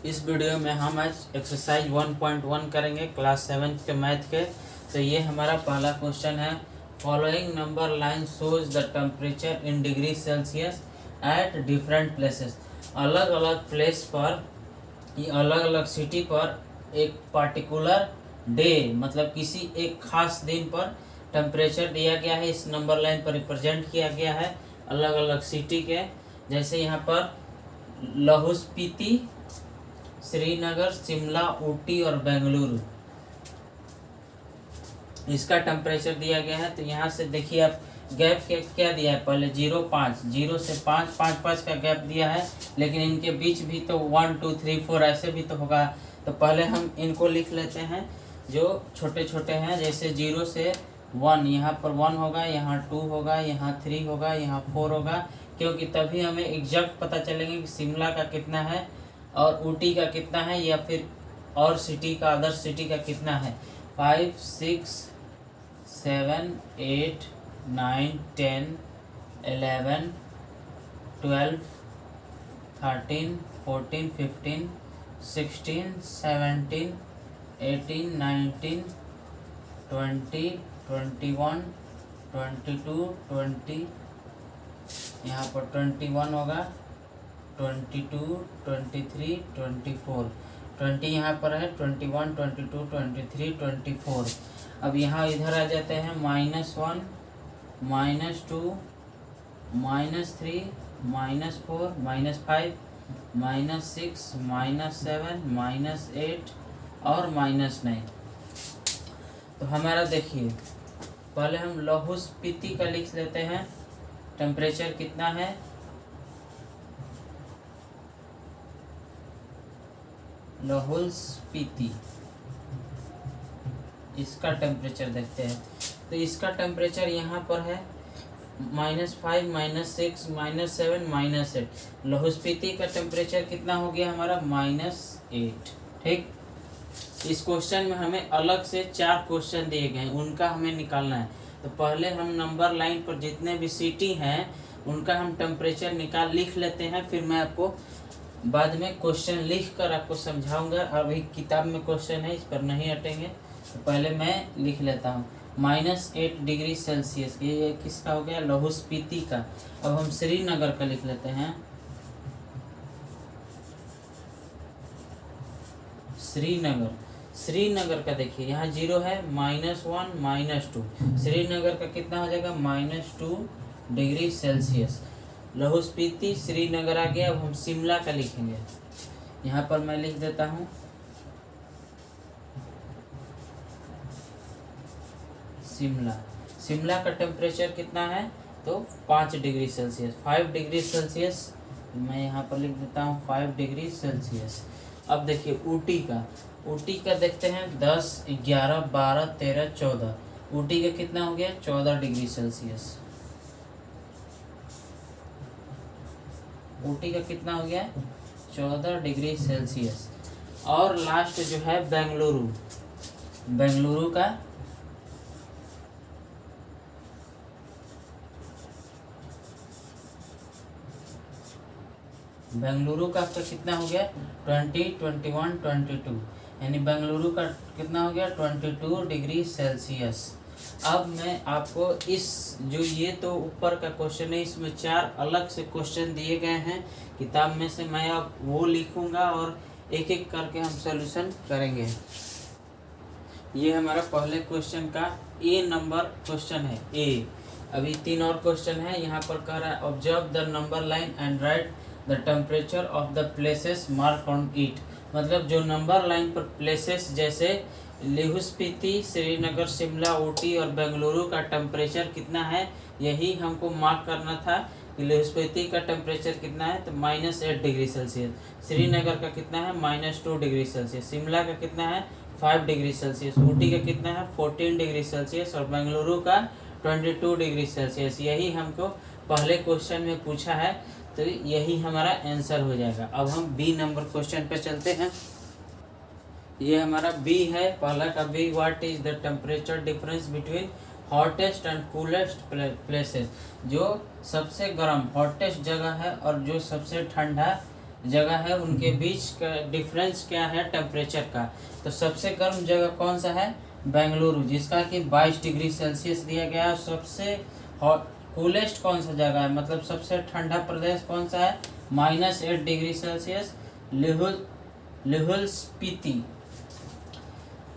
इस वीडियो में हम आज एक्सरसाइज 1.1 करेंगे क्लास 7 के मैथ के। तो ये हमारा पहला क्वेश्चन है, following number line shows the temperature in degree Celsius at different places. अलग अलग प्लेस पर, अलग अलग सिटी पर एक पार्टिकुलर डे मतलब किसी एक खास दिन पर टेम्परेचर दिया गया है। इस नंबर लाइन पर रिप्रेजेंट किया गया है अलग अलग सिटी के, जैसे यहाँ पर लाहौल स्पीति, श्रीनगर, शिमला, ऊटी और बेंगलुरु। इसका टेम्परेचर दिया गया है। तो यहाँ से देखिए आप गैप क्या दिया है, पहले 0.5, 0 से 5, 5 का गैप दिया है, लेकिन इनके बीच भी तो 1 2 3 4 ऐसे भी तो होगा। तो पहले हम इनको लिख लेते हैं जो छोटे छोटे हैं, जैसे 0 से 1, यहाँ पर 1 होगा, यहाँ 2 होगा, यहाँ 3 होगा, यहाँ 4 होगा, क्योंकि तभी हमें एग्जैक्ट पता चलेंगे कि शिमला का कितना है और ऊटी का कितना है, या फिर और सिटी का, अदर सिटी का कितना है। 5 6 7 8 9 10 11 12 13 14 15 16 17 18 19 20 21 22 20, यहाँ पर 21 होगा, 22 23 24, 20 यहाँ पर है, 21 22 23 24। अब यहाँ इधर आ जाते हैं -1 -2 -3 -4 -5 -6 -7 -8 और -9। तो हमारा देखिए पहले हम लाहौल स्पीति का लिख लेते हैं, टेम्परेचर कितना है। लाहौल स्पीति, इसका टेम्परेचर देखते हैं। तो इसका टेम्परेचर यहाँ पर है -5 -6 -7 -8। लाहौल स्पीति का टेम्परेचर कितना हो गया हमारा -8। ठीक, इस क्वेश्चन में हमें अलग से 4 क्वेश्चन दिए गए हैं, उनका हमें निकालना है। तो पहले हम नंबर लाइन पर जितने भी सिटी हैं उनका हम टेम्परेचर लिख लेते हैं, फिर मैं आपको बाद में क्वेश्चन लिख कर आपको समझाऊंगा। अभी किताब में क्वेश्चन है, इस पर नहीं हटेंगे। तो पहले मैं लिख लेता हूँ -8 डिग्री सेल्सियस, ये किसका हो गया, लाहौल स्पीति का। अब हम श्रीनगर का लिख लेते हैं, श्रीनगर का देखिए यहाँ 0 है, -1 -2, श्रीनगर का कितना हो जाएगा -2 डिग्री सेल्सियस। लाहौल स्पीति श्रीनगर आ गया। अब हम शिमला का लिखेंगे, यहाँ पर मैं लिख देता हूँ शिमला का टेम्परेचर कितना है, तो 5 डिग्री सेल्सियस, 5 डिग्री सेल्सियस। मैं यहाँ पर लिख देता हूँ 5 डिग्री सेल्सियस। अब देखिए ऊटी का देखते हैं 10 11 12 13 14। ऊटी का कितना हो गया 14 डिग्री सेल्सियस। ऊटी का कितना हो गया 14 डिग्री सेल्सियस। और लास्ट जो है बेंगलुरु का आपका कितना हो गया 20 21 22, यानी बेंगलुरु का कितना हो गया 22 डिग्री सेल्सियस। अब मैं आपको इस जो ये तो ऊपर का क्वेश्चन है, इसमें 4 अलग से क्वेश्चन दिए गए हैं किताब में से, मैं अब वो लिखूंगा और एक एक करके हम सॉल्यूशन करेंगे। ये हमारा पहले क्वेश्चन का ए नंबर क्वेश्चन है, ए। अभी 3 और क्वेश्चन है। यहाँ पर कह रहा है observe the number line and right the temperature of the places mark on it. मतलब जो नंबर लाइन पर प्लेसेस जैसे लाहौल स्पीति, श्रीनगर, शिमला, ऊटी और बेंगलुरु का टेम्परेचर कितना है, यही हमको मार्क करना था कि लाहौल स्पीति का टेम्परेचर कितना है, तो -8 डिग्री सेल्सियस। श्रीनगर का कितना है -2 डिग्री सेल्सियस। शिमला का कितना है 5 डिग्री सेल्सियस। ऊटी का कितना है 14 डिग्री सेल्सियस और बेंगलुरु का 22 डिग्री सेल्सियस। यही हमको पहले क्वेश्चन में पूछा है, तो यही हमारा आंसर हो जाएगा। अब हम बी नंबर क्वेश्चन पे चलते हैं। ये हमारा बी है, पहला का B, what is the temperature difference between hottest and coolest places. जो सबसे गर्म हॉटेस्ट जगह है और जो सबसे ठंडा जगह है उनके बीच का डिफरेंस क्या है टेम्परेचर का। तो सबसे गर्म जगह कौन सा है, बेंगलुरु, जिसका कि 22 डिग्री सेल्सियस दिया गया है। सबसे कूलेस्ट कौन सा जगह है, मतलब सबसे ठंडा प्रदेश कौन सा है, -8 डिग्री सेल्सियस, लाहौल स्पीति।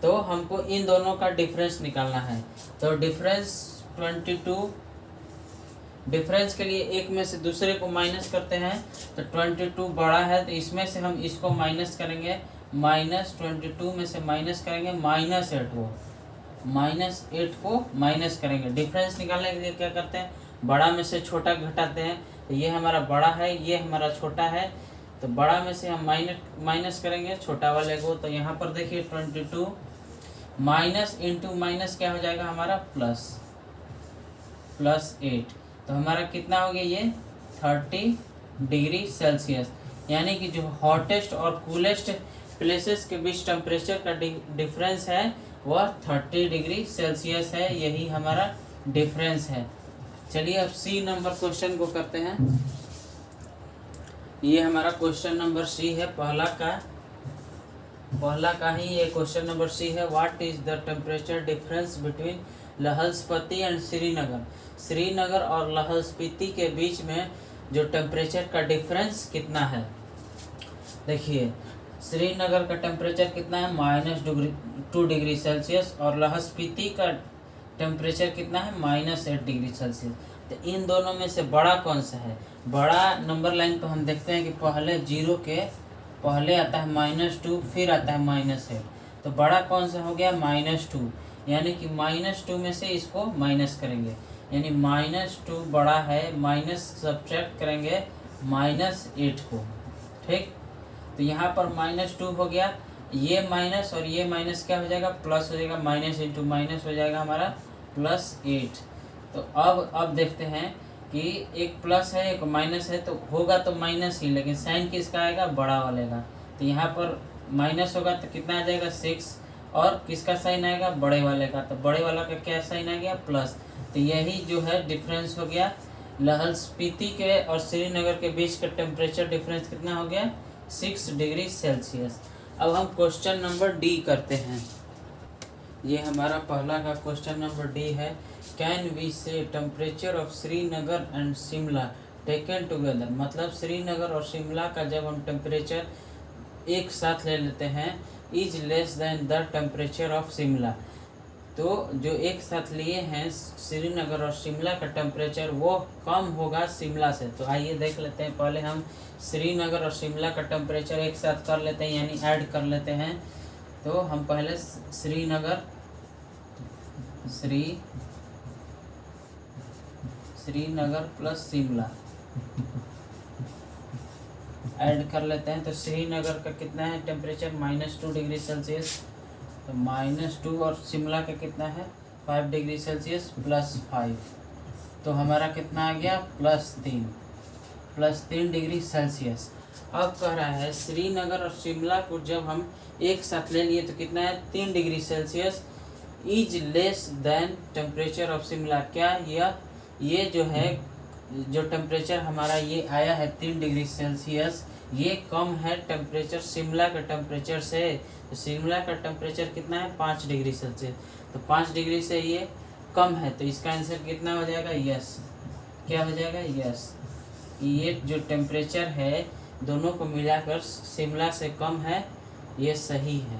तो हमको इन दोनों का डिफरेंस निकालना है। तो डिफरेंस 22, डिफरेंस के लिए एक में से दूसरे को माइनस करते हैं। तो 22 बड़ा है तो इसमें से हम इसको माइनस करेंगे, -22 में से माइनस करेंगे -8 को, -8 को माइनस करेंगे। डिफरेंस निकालने के लिए क्या करते हैं, बड़ा में से छोटा घटाते हैं। तो ये हमारा बड़ा है, ये हमारा छोटा है, तो बड़ा में से हम माइनस करेंगे छोटा वाले को। तो यहाँ पर देखिए 22 माइनस इंटू माइनस क्या हो जाएगा हमारा +8। तो हमारा कितना हो गया ये 30 डिग्री सेल्सियस। यानी कि जो हॉटेस्ट और कूलेस्ट प्लेसेस के बीच टेम्परेचर का डिफरेंस है वह 30 डिग्री सेल्सियस है। यही हमारा डिफरेंस है। चलिए अब सी नंबर क्वेश्चन को करते हैं। ये हमारा क्वेश्चन नंबर सी है, पहला का ही ये क्वेश्चन नंबर सी है। What is the temperature difference between Lahaul Spiti and Srinagar. Srinagar और लाहौल स्पीति के बीच में जो टेम्परेचर का डिफरेंस कितना है। देखिए श्रीनगर का टेम्परेचर कितना है, -2 डिग्री सेल्सियस, और लाहौल स्पीति का टेम्परेचर कितना है, -8 डिग्री सेल्सियस। तो इन दोनों में से बड़ा कौन सा है। बड़ा नंबर लाइन पर हम देखते हैं कि पहले 0 के पहले आता है -2, फिर आता है -8। तो बड़ा कौन सा हो गया, -2, यानी कि -2 में से इसको माइनस करेंगे, यानी -2 बड़ा है, माइनस सब्ट्रैक्ट करेंगे -8 को। ठीक, तो यहाँ पर -2 हो गया, ये माइनस और ये माइनस क्या हो जाएगा, प्लस हो जाएगा, माइनस इंटू माइनस हो जाएगा हमारा +8। तो अब देखते हैं कि एक प्लस है एक माइनस है, तो होगा तो माइनस ही, लेकिन साइन किसका आएगा, बड़ा वाले का। तो यहाँ पर माइनस होगा तो कितना आ जाएगा 6, और किसका साइन आएगा, बड़े वाले का। तो बड़े वाला का क्या साइन आ गया, प्लस। तो यही जो है डिफरेंस हो गया। लाहौल स्पीति के और श्रीनगर के बीच का टेम्परेचर डिफरेंस कितना हो गया, 6 डिग्री सेल्सियस। अब हम क्वेश्चन नंबर डी करते हैं। ये हमारा पहला का क्वेश्चन नंबर डी है। कैन वी से temperature of Srinagar and Shimla taken together. मतलब श्रीनगर और शिमला का जब हम टेम्परेचर एक साथ ले लेते हैं, is less than the temperature of Shimla. तो जो एक साथ लिए हैं श्रीनगर और शिमला का टेम्परेचर वो कम होगा शिमला से। तो आइए देख लेते हैं। पहले हम श्रीनगर और शिमला का टेम्परेचर एक साथ कर लेते हैं, यानी ऐड कर लेते हैं। तो हम पहले श्रीनगर प्लस शिमला ऐड कर लेते हैं। तो श्रीनगर का कितना है टेम्परेचर, -2 डिग्री सेल्सियस। तो -2 और शिमला का कितना है 5 डिग्री सेल्सियस +5। तो हमारा कितना आ गया +3 डिग्री सेल्सियस। अब कह रहा है श्रीनगर और शिमला को जब हम एक साथ ले लिए तो कितना है 3 degree Celsius, is less than temperature of Shimla. क्या ये जो है जो टेम्परेचर हमारा ये आया है 3 डिग्री सेल्सियस, ये कम है टेम्परेचर शिमला के टेम्परेचर से। तो शिमला का टेम्परेचर कितना है 5 डिग्री सेल्सियस। तो 5 डिग्री से ये कम है, तो इसका आंसर कितना हो जाएगा, यस। क्या हो जाएगा, यस। ये जो टेम्परेचर है दोनों को मिलाकर शिमला से कम है, ये सही है।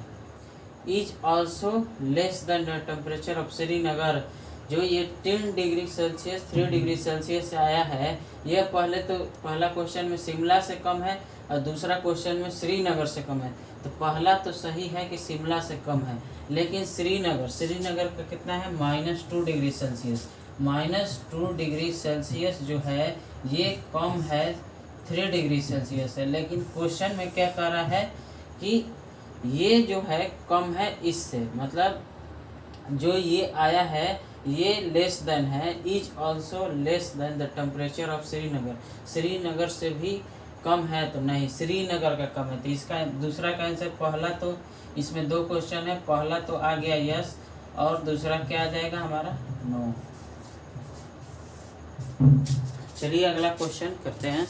Is also less than the temperature of Srinagar. जो ये 3 डिग्री सेल्सियस 3 डिग्री सेल्सियस से आया है, ये पहला क्वेश्चन में शिमला से कम है और दूसरा क्वेश्चन में श्रीनगर से कम है। तो पहला तो सही है कि शिमला से कम है, लेकिन श्रीनगर का कितना है -2 डिग्री सेल्सियस। -2 डिग्री सेल्सियस जो है ये कम है 3 डिग्री सेल्सियस है। लेकिन क्वेश्चन में क्या कह रहा है कि ये जो है कम है इससे, मतलब जो ये आया है ये लेस देन है, is also less than the temperature of Srinagar. Srinagar से भी कम है तो नहीं, श्रीनगर का कम है। तो इसका दूसरा का आंसर, पहला तो इसमें 2 क्वेश्चन है, पहला तो आ गया यस और दूसरा क्या आ जाएगा हमारा, नो। चलिए अगला क्वेश्चन करते हैं।